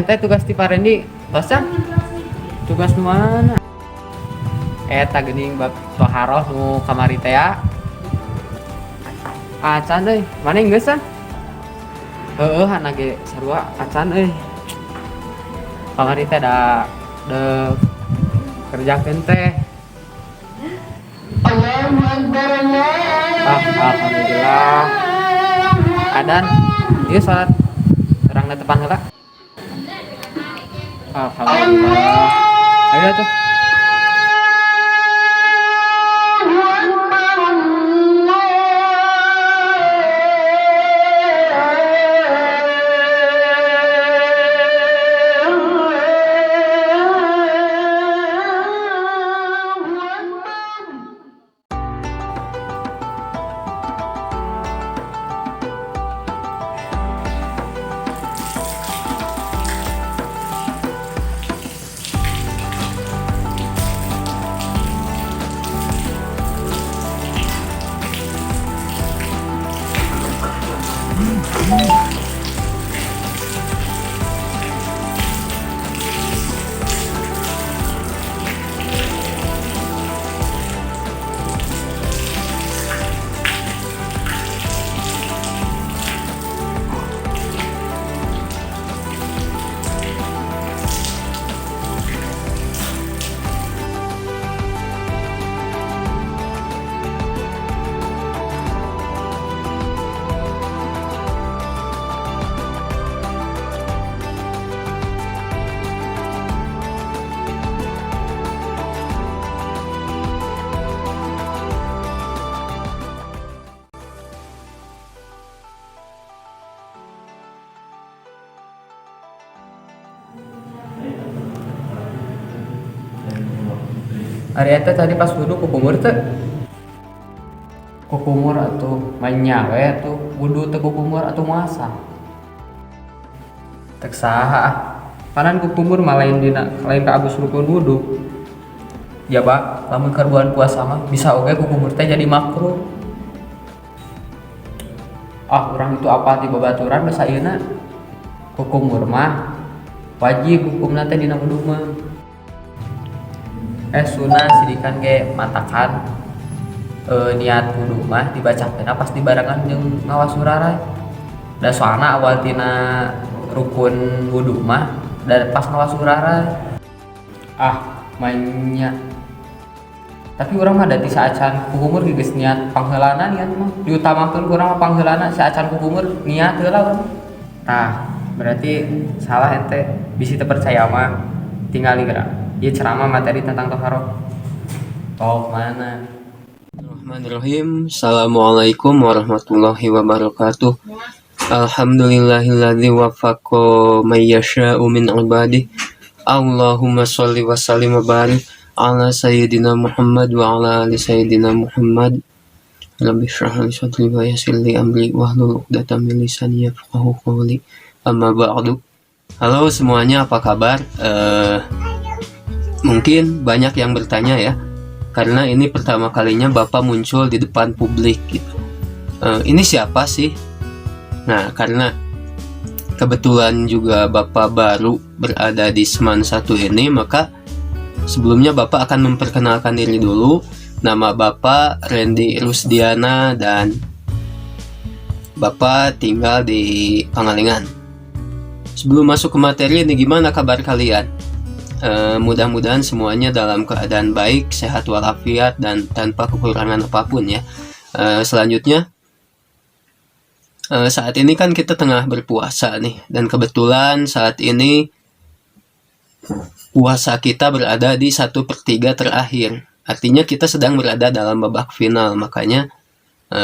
ente tugas ti Parendi tosan tugas nu mana eta geuning bab toharoh nu kamari teh ya acan euy maneh geus ah heueuh hana ge sarua acan euy kamari teh da kerjakeun teh alhamdulillah adan ieu salat urang netepan heula alhamdulillah ayo tuh Ari eta tadi pas wudu kukumur teh kukumur atuh main nyawe atuh wudu teh kukumur atuh muasa tek saha panan kukumur mah lain ka abus rukun wudu ya Pak lamun keur bulan puasa mah bisa oge kukumur teh jadi makruh urang itu apa ti babaturan geus ayeuna kukumur mah wajib hukumna teh dina wudu mah sunah sidikan ge matakan niat wudu mah dibacakeun pas dibarengan jeung ngawas surara da soalna awal tina rukun wudu mah dan pas ngawas surara mainnya tapi urang mah da ti saacan kukumur geus niat pangheulana niat mah diutamakeun urang mah pangheulana saacan kukumur niat heula urang berarti salah ente bisi teu percaya mah tinggali geura ieu ceramah materi tentang toharoh mana Bismillahirrahmanirrahim. Assalamualaikum warahmatullahi wabarakatuh. Alhamdulillahilladzi waffaqa may yasha'u min ibadihi. Allahumma sholli wa sallim wa barik ala sayyidina Muhammad wa ala ali sayyidina Muhammad. Rabbi shrah li sadri wa yassir li amri wahlul 'uqdatam min lisani yafqahu qawli. Amma ba'du. Halo semuanya, apa kabar? Mungkin banyak yang bertanya ya, karena ini pertama kalinya Bapak muncul di depan publik gitu. Ini siapa sih? Nah, karena kebetulan juga Bapak baru berada di Seman 1 ini, maka sebelumnya Bapak akan memperkenalkan diri dulu. Nama Bapak Randy Rusdiana dan Bapak tinggal di Pangalengan. Sebelum masuk ke materi ini, gimana kabar kalian? Mudah-mudahan semuanya dalam keadaan baik, sehat walafiat dan tanpa kekurangan apapun ya. Selanjutnya saat ini kan kita tengah berpuasa nih, dan kebetulan saat ini puasa kita berada di 1/3 terakhir. Artinya kita sedang berada dalam babak final. Makanya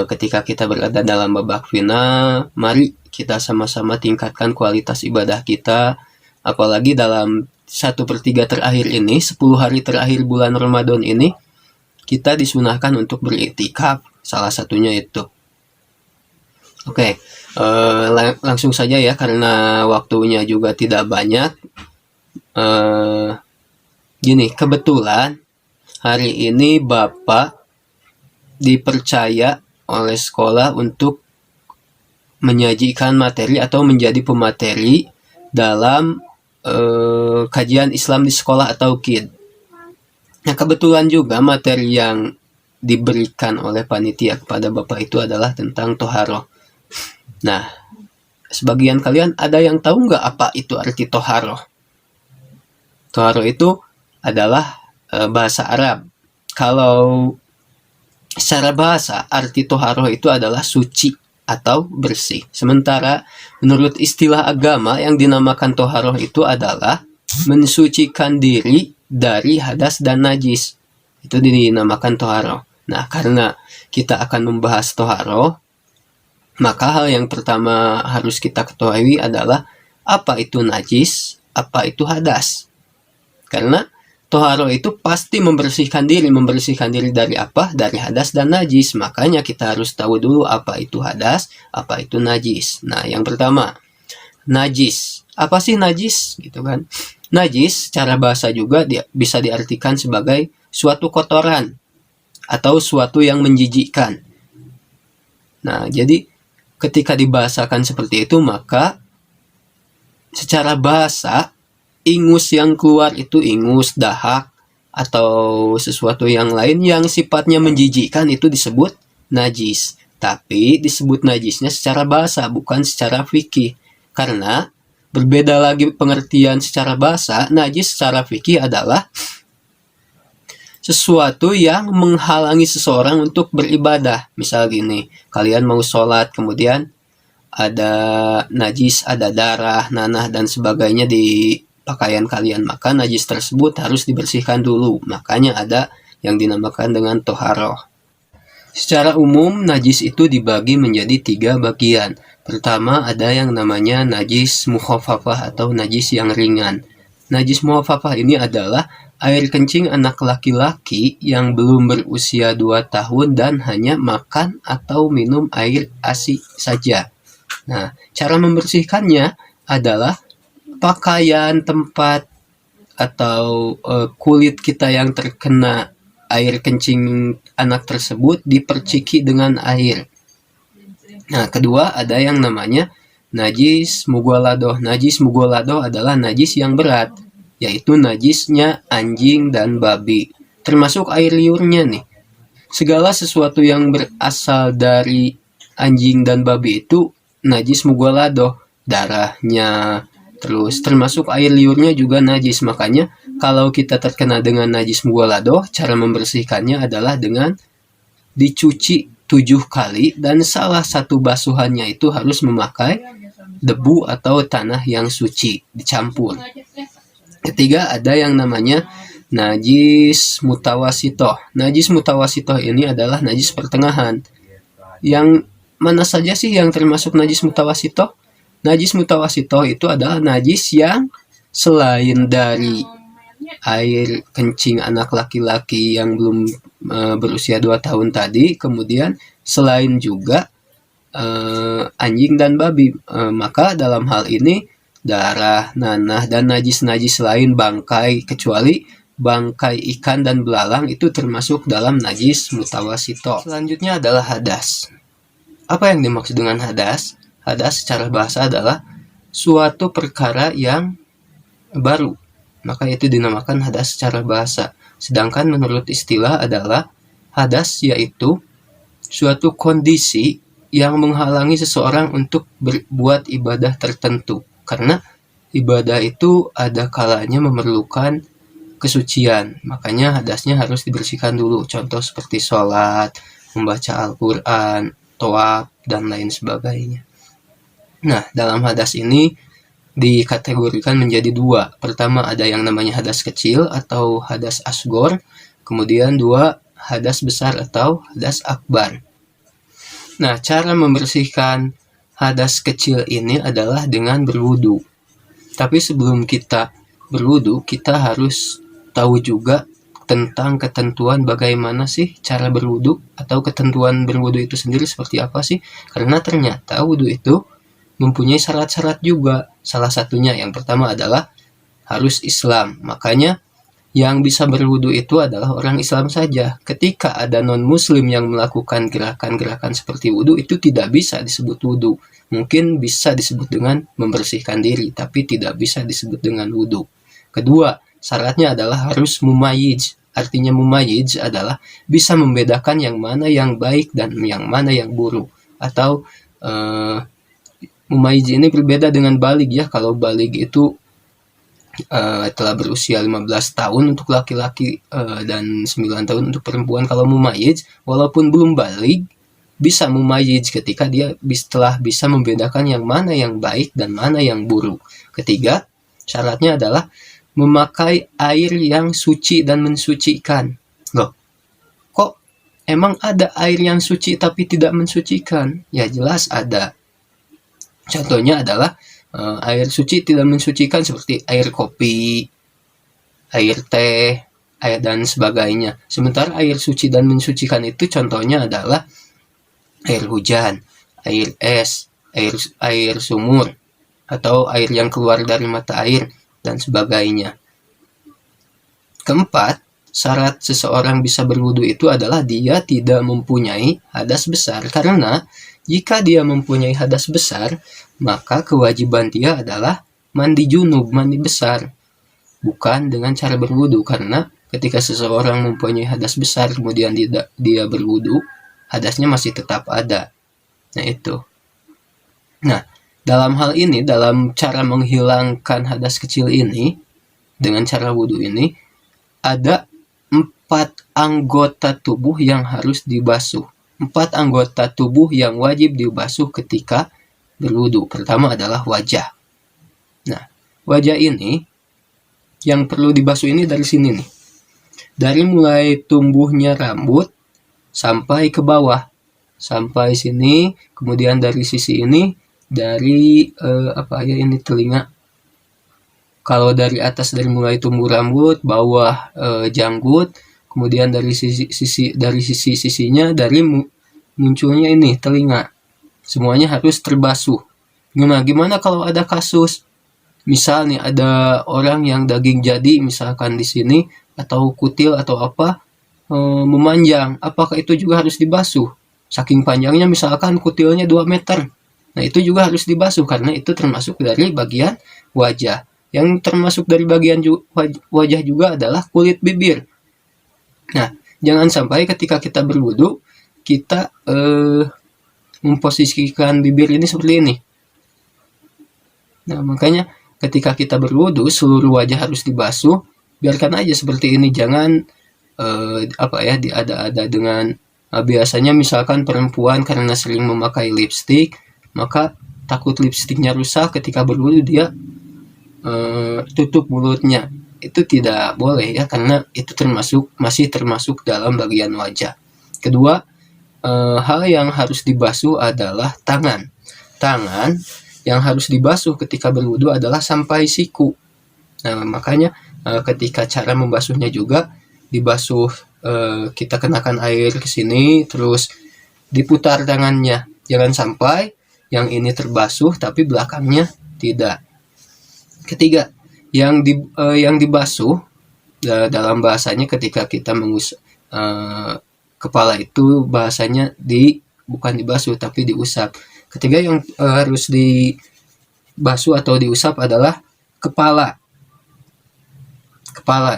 ketika kita berada dalam babak final, mari kita sama-sama tingkatkan kualitas ibadah kita. Apalagi dalam 1/3 terakhir ini, 10 hari terakhir bulan Ramadan ini, kita disunahkan untuk beriktikaf, salah satunya itu. Oke, langsung saja ya, karena waktunya juga tidak banyak. Gini, kebetulan hari ini Bapak dipercaya oleh sekolah untuk menyajikan materi atau menjadi pemateri dalam kajian Islam di sekolah atau KID. Nah, kebetulan juga materi yang diberikan oleh panitia kepada Bapak itu adalah tentang toharoh. Nah, sebagian kalian ada yang tahu nggak apa itu arti toharoh? Toharoh itu adalah bahasa Arab. Kalau secara bahasa, arti toharoh itu adalah suci atau bersih. Sementara menurut istilah agama yang dinamakan toharoh itu adalah mensucikan diri dari hadas dan najis. Itu dinamakan toharoh. Nah, karena kita akan membahas toharoh, maka hal yang pertama harus kita ketahui adalah apa itu najis, apa itu hadas. Karena toharoh itu pasti membersihkan diri dari apa? Dari hadas dan najis. Makanya kita harus tahu dulu apa itu hadas, apa itu najis. Nah, yang pertama, najis. Apa sih najis? Gitu kan? Najis secara bahasa juga bisa diartikan sebagai suatu kotoran atau suatu yang menjijikkan. Nah, jadi ketika dibahasakan seperti itu, maka secara bahasa ingus yang keluar itu ingus, dahak, atau sesuatu yang lain yang sifatnya menjijikkan itu disebut najis. Tapi disebut najisnya secara bahasa, bukan secara fikih. Karena berbeda lagi pengertian secara bahasa, najis secara fikih adalah sesuatu yang menghalangi seseorang untuk beribadah. Misal gini, kalian mau sholat, kemudian ada najis, ada darah, nanah, dan sebagainya di pakaian kalian, maka najis tersebut harus dibersihkan dulu. Makanya ada yang dinamakan dengan toharoh. Secara umum, najis itu dibagi menjadi 3 bagian. Pertama, ada yang namanya najis mukhafafah atau najis yang ringan. Najis mukhafafah ini adalah air kencing anak laki-laki yang belum berusia 2 tahun dan hanya makan atau minum air ASI saja. Nah, cara membersihkannya adalah pakaian, tempat, atau kulit kita yang terkena air kencing anak tersebut diperciki dengan air. Nah, kedua ada yang namanya najis mughaladoh. Najis mughaladoh adalah najis yang berat, yaitu najisnya anjing dan babi, termasuk air liurnya nih. Segala sesuatu yang berasal dari anjing dan babi itu najis mughaladoh, darahnya, terus termasuk air liurnya juga najis. Makanya kalau kita terkena dengan najis mughaladoh, cara membersihkannya adalah dengan dicuci 7 kali dan salah satu basuhannya itu harus memakai debu atau tanah yang suci dicampur. Ketiga ada yang namanya najis mutawasitoh. Najis mutawasitoh ini adalah najis pertengahan. Yang mana saja sih yang termasuk najis mutawasitoh? Najis mutawasitoh itu adalah najis yang selain dari air kencing anak laki-laki yang belum berusia 2 tahun tadi, kemudian selain juga anjing dan babi, maka dalam hal ini darah, nanah, dan najis-najis lain, bangkai, kecuali bangkai ikan dan belalang itu termasuk dalam najis mutawasitoh. Selanjutnya adalah hadas. Apa yang dimaksud dengan hadas? Hadas secara bahasa adalah suatu perkara yang baru, maka itu dinamakan hadas secara bahasa. Sedangkan menurut istilah adalah hadas yaitu suatu kondisi yang menghalangi seseorang untuk berbuat ibadah tertentu. Karena ibadah itu ada kalanya memerlukan kesucian, makanya hadasnya harus dibersihkan dulu. Contoh seperti sholat, membaca Al-Quran, tawaf, dan lain sebagainya. Nah, dalam hadas ini dikategorikan menjadi 2. Pertama ada yang namanya hadas kecil atau hadas asgor, kemudian 2 hadas besar atau hadas akbar. Nah, cara membersihkan hadas kecil ini adalah dengan berwudu. Tapi sebelum kita berwudu, kita harus tahu juga tentang ketentuan bagaimana sih cara berwudu, atau ketentuan berwudu itu sendiri seperti apa sih? Karena ternyata wudu itu mempunyai syarat-syarat juga. Salah satunya yang pertama adalah harus Islam. Makanya Yang bisa berwudu itu adalah orang Islam saja. Ketika ada non-muslim yang melakukan gerakan-gerakan seperti wudu, itu tidak bisa disebut wudu. Mungkin bisa disebut dengan membersihkan diri, tapi tidak bisa disebut dengan wudu. Kedua, syaratnya adalah harus mumayyiz. Artinya mumayyiz adalah bisa membedakan yang mana yang baik dan yang mana yang buruk. Atau mumayyiz ini berbeda dengan balig ya. Kalau balig itu telah berusia 15 tahun untuk laki-laki dan 9 tahun untuk perempuan. Kalau mumayyiz, walaupun belum balik, bisa mumayyiz ketika dia telah bisa membedakan yang mana yang baik dan mana yang buruk. Ketiga, syaratnya adalah memakai air yang suci dan mensucikan. Loh, kok emang ada air yang suci tapi tidak mensucikan? Ya jelas ada. Contohnya adalah air suci tidak mensucikan seperti air kopi, air teh, air dan sebagainya. Sementara air suci dan mensucikan itu contohnya adalah air hujan, air es, air sumur, atau air yang keluar dari mata air dan sebagainya. Keempat, syarat seseorang bisa berwudu itu adalah dia tidak mempunyai hadas besar, karena jika dia mempunyai hadas besar, maka kewajiban dia adalah mandi junub, mandi besar, bukan dengan cara berwudu. Karena ketika seseorang mempunyai hadas besar kemudian dia berwudu, hadasnya masih tetap ada. Nah itu. Nah, dalam hal ini, dalam cara menghilangkan hadas kecil ini dengan cara wudu ini, ada 4 anggota tubuh yang harus dibasuh. 4 anggota tubuh yang wajib dibasuh ketika berwudu. Pertama adalah wajah. Nah, wajah ini yang perlu dibasuh ini dari sini nih. Dari mulai tumbuhnya rambut sampai ke bawah. Sampai sini, kemudian dari sisi ini, dari ini telinga. Kalau dari atas, dari mulai tumbuh rambut, bawah janggut, kemudian dari sisinya, dari munculnya ini telinga, semuanya harus terbasuh. Nah, gimana kalau ada kasus misalnya ada orang yang daging jadi misalkan di sini, atau kutil atau apa memanjang, apakah itu juga harus dibasuh? Saking panjangnya misalkan kutilnya 2 meter, nah itu juga harus dibasuh karena itu termasuk dari bagian wajah. Yang termasuk dari bagian wajah juga adalah kulit bibir. Nah, jangan sampai ketika kita berwudu, kita memposisikan bibir ini seperti ini. Nah, makanya ketika kita berwudu, seluruh wajah harus dibasuh. Biarkan aja seperti ini, jangan diada-ada dengan biasanya misalkan perempuan karena sering memakai lipstik, maka takut lipstiknya rusak, ketika berwudu dia tutup mulutnya. Itu tidak boleh ya, karena itu masih termasuk dalam bagian wajah. Kedua, hal yang harus dibasuh adalah tangan. Tangan yang harus dibasuh ketika berwudu adalah sampai siku. Nah, makanya ketika cara membasuhnya juga dibasuh, kita kenakan air ke sini, terus diputar tangannya. Jangan sampai yang ini terbasuh tapi belakangnya tidak. Ketiga, yang dibasuh dalam bahasanya ketika kita mengusap kepala itu bahasanya bukan dibasuh tapi diusap. Ketiga yang harus dibasuh atau diusap adalah kepala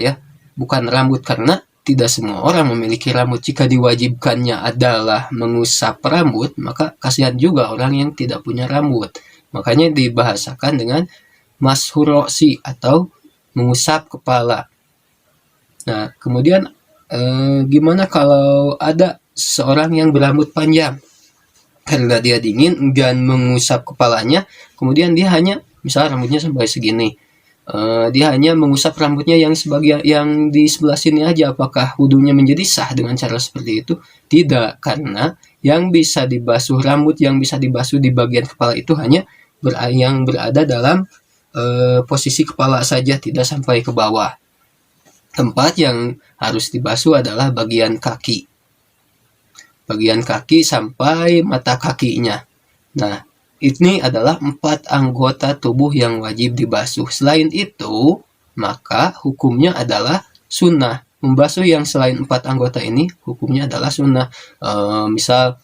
ya, bukan rambut, karena tidak semua orang memiliki rambut. Jika diwajibkannya adalah mengusap rambut, maka kasihan juga orang yang tidak punya rambut. Makanya dibahasakan dengan mashurosi atau mengusap kepala. Nah, kemudian gimana kalau ada seorang yang berambut panjang? Karena dia dingin, enggan mengusap kepalanya, kemudian dia hanya, misal rambutnya sampai segini, dia hanya mengusap rambutnya yang sebagian yang di sebelah sini aja. Apakah wudunya menjadi sah dengan cara seperti itu? Tidak, karena yang bisa dibasuh, rambut yang bisa dibasuh di bagian kepala itu hanya yang berada dalam posisi kepala saja, tidak sampai ke bawah. Tempat yang harus dibasuh adalah bagian kaki. Bagian kaki sampai mata kakinya. Nah, ini adalah 4 anggota tubuh yang wajib dibasuh. Selain itu, maka hukumnya adalah sunnah. Membasuh yang selain 4 anggota ini hukumnya adalah sunnah. Misal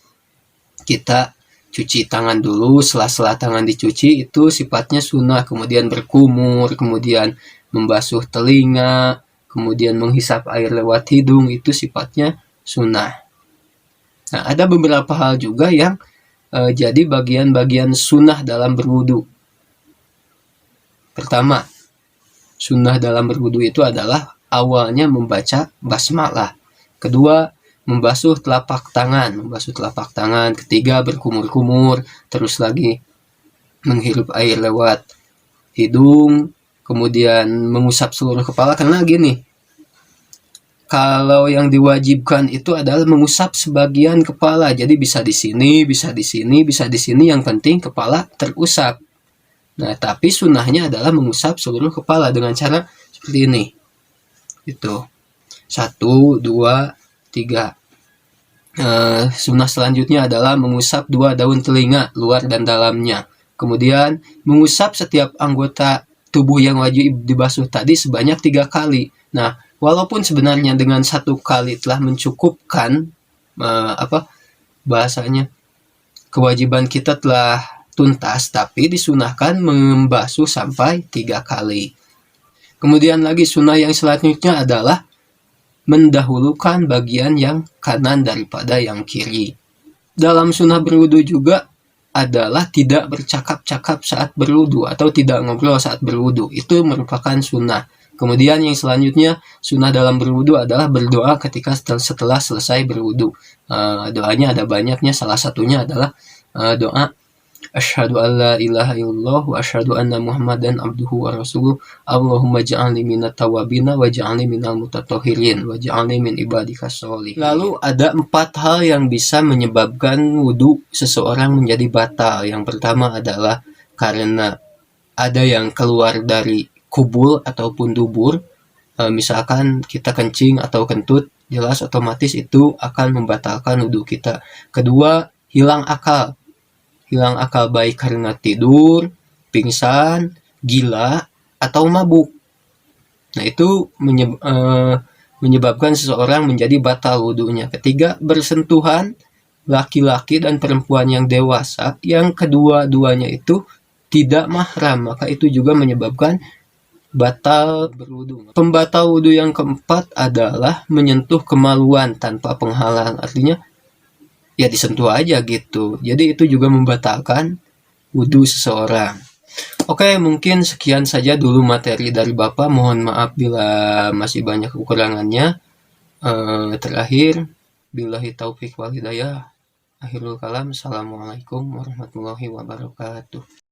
kita cuci tangan dulu, sela-sela tangan dicuci itu sifatnya sunnah, kemudian berkumur, kemudian membasuh telinga, kemudian menghisap air lewat hidung, itu sifatnya sunnah. Nah, ada beberapa hal juga yang jadi bagian-bagian sunnah dalam berwudu. Pertama, sunnah dalam berwudu itu adalah awalnya membaca basmalah. Kedua, membasuh telapak tangan. Ketiga, berkumur-kumur. Terus lagi menghirup air lewat hidung. Kemudian mengusap seluruh kepala. Karena gini, kalau yang diwajibkan itu adalah mengusap sebagian kepala. Jadi bisa di sini, bisa di sini, bisa di sini. Yang penting kepala terusap. Nah, tapi sunnahnya adalah mengusap seluruh kepala dengan cara seperti ini. Itu 1, 2, 3. Sunnah selanjutnya adalah mengusap 2 daun telinga, luar dan dalamnya. Kemudian mengusap setiap anggota tubuh yang wajib dibasuh tadi sebanyak 3 kali. Nah, walaupun sebenarnya dengan 1 kali telah mencukupkan bahasanya kewajiban kita telah tuntas, tapi disunahkan membasuh sampai 3 kali. Kemudian lagi sunnah yang selanjutnya adalah mendahulukan bagian yang kanan daripada yang kiri. Dalam sunnah berwudu juga adalah tidak bercakap-cakap saat berwudu atau tidak ngobrol saat berwudu. Itu merupakan sunnah. Kemudian yang selanjutnya sunnah dalam berwudu adalah berdoa ketika setelah selesai berwudu. Doanya ada banyaknya, salah satunya adalah doa Asyhadu an la ilaha illallah wa asyhadu anna Muhammadan abduhu wa rasuluh. Allahumma ja'alni minat tawabina wa ja'alni minal mutatahhirin wa ja'alni min ibadikas sholihin. Lalu ada 4 hal yang bisa menyebabkan wudu seseorang menjadi batal. Yang pertama adalah karena ada yang keluar dari kubul ataupun dubur. Misalkan kita kencing atau kentut, jelas otomatis itu akan membatalkan wudu kita. Kedua, hilang akal baik karena tidur, pingsan, gila, atau mabuk. Nah, itu menyebabkan seseorang menjadi batal wudunya. Ketiga, bersentuhan laki-laki dan perempuan yang dewasa yang kedua-duanya itu tidak mahram, maka itu juga menyebabkan batal berwudu. Pembatal wudu yang keempat adalah menyentuh kemaluan tanpa penghalang. Artinya ya disentuh aja gitu. Jadi itu juga membatalkan wudu seseorang. Oke, mungkin sekian saja dulu materi dari Bapak. Mohon maaf bila masih banyak kekurangannya. Terakhir, billahi taufik wal hidayah. Akhirul kalam. Assalamualaikum warahmatullahi wabarakatuh.